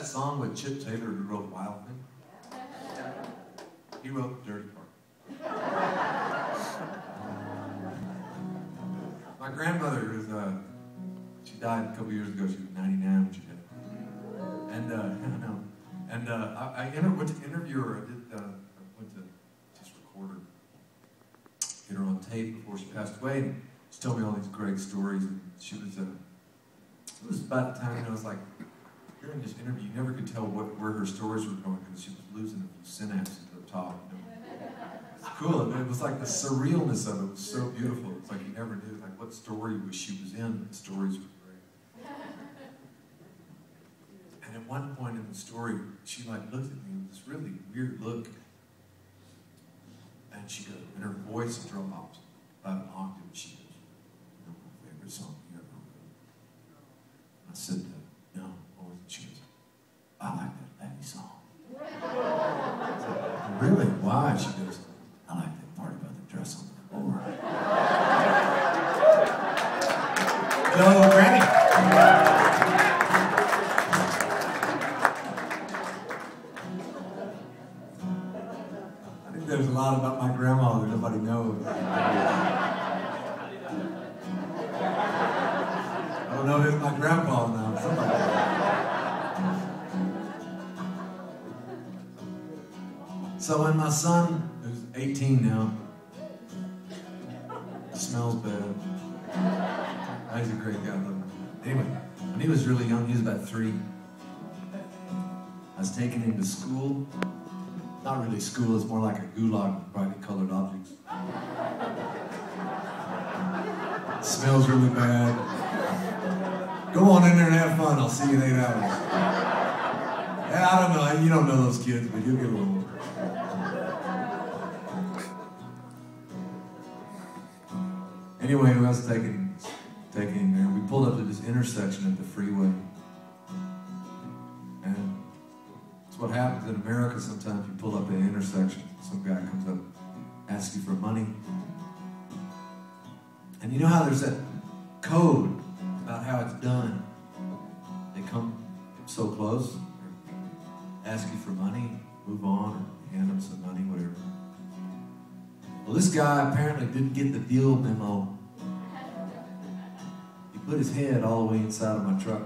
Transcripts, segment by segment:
that song with Chip Taylor who wrote Wild Thing? He wrote the dirty part. My grandmother was, she died a couple years ago. She was 99 when she died. And, I went to interview her. I went to just record her, get her on tape before she passed away. And she told me all these great stories. And she was, it was about the time, you know, it was like, during this interview, you never could tell where her stories were going because she was losing a few synapses at the top. You know? It's cool. It was like the surrealness of it was so beautiful. It's like you never knew like what story she was in. The stories were great. And at one point in the story, she like looked at me with this really weird look, and she goes, and her voice dropped about an octave. She goes, "You know my favorite song you ever wrote?" I said, "No." She goes, "I like that Laddie song." I said, "Really? Why?" She goes, "I like that part about the dress on the floor." Yo, Granny. I think there's a lot about my grandma that nobody knows. I don't know if it's my grandpa now. Somebody. So when my son, who's 18 now, smells bad. He's a great guy, though. Anyway, when he was really young, he was about 3. I was taking him to school. Not really school, it's more like a gulag with brightly colored objects. It smells really bad. Go on in there and have fun, I'll see you in 8 hours. Yeah, I don't know, you don't know those kids, but you'll get along. Anyway, I was taking him there. We pulled up to this intersection at the freeway. And it's what happens in America sometimes. You pull up at an intersection, some guy comes up, asks you for money. And you know how there's that code about how it's done? They come so close, ask you for money, move on, or hand them some money, whatever. Well, this guy apparently didn't get the deal memo. He put his head all the way inside of my truck.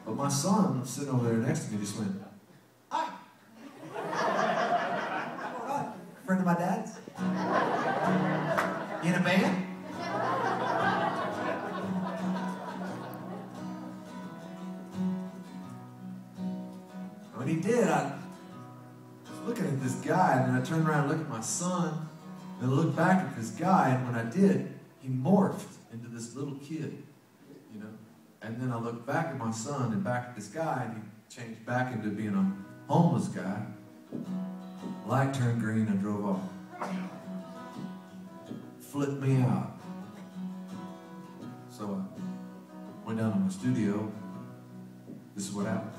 But my son, sitting over there next to me, just went, "Hi." "Hi. Friend of my dad's? You in a band?" When he did, I was looking at this guy, and then I turned around and looked at my son, and I looked back at this guy, and when I did, he morphed into this little kid, you know? And then I looked back at my son and back at this guy, and he changed back into being a homeless guy. Light turned green, I drove off. Flipped me out. So I went down to my studio. This is what happened.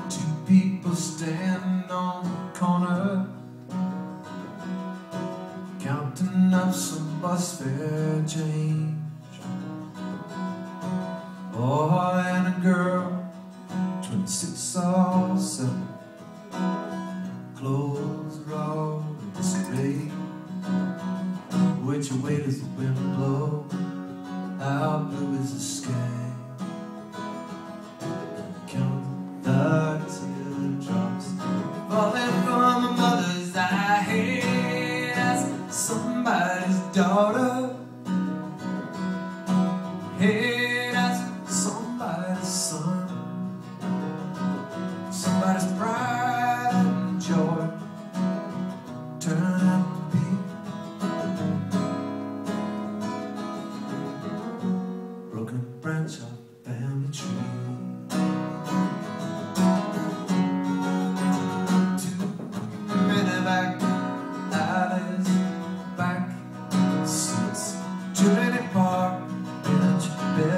Two people stand on the corner, counting up some bus fare change. Boy and a girl, 26 or 7. Clothes are all in disarray. Which way does the wind blow? How blue is the sky? Count the teardrops falling from a mother's eye as somebody's daughter. Hey, that's somebody's son, somebody's pride and joy. Turn out to be broken branch of the family tree. Too many back alleys, back seats, too many park bench beds.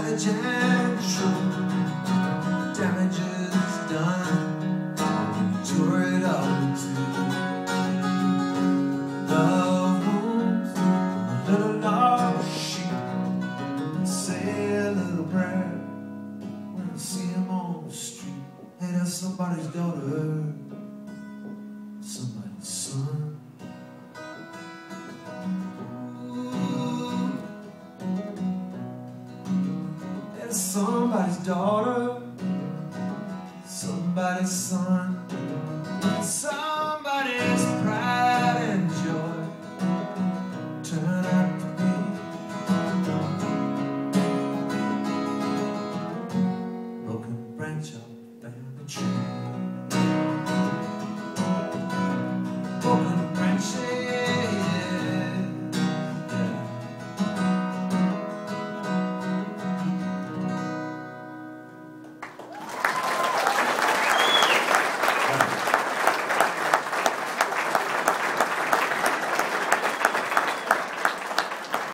savage and true. Damage is done, tore it all into love wounds, a little lost sheep. Say a little prayer when I see him on the street. Hey, that's somebody's daughter, somebody's son. Somebody's daughter, somebody's son, somebody's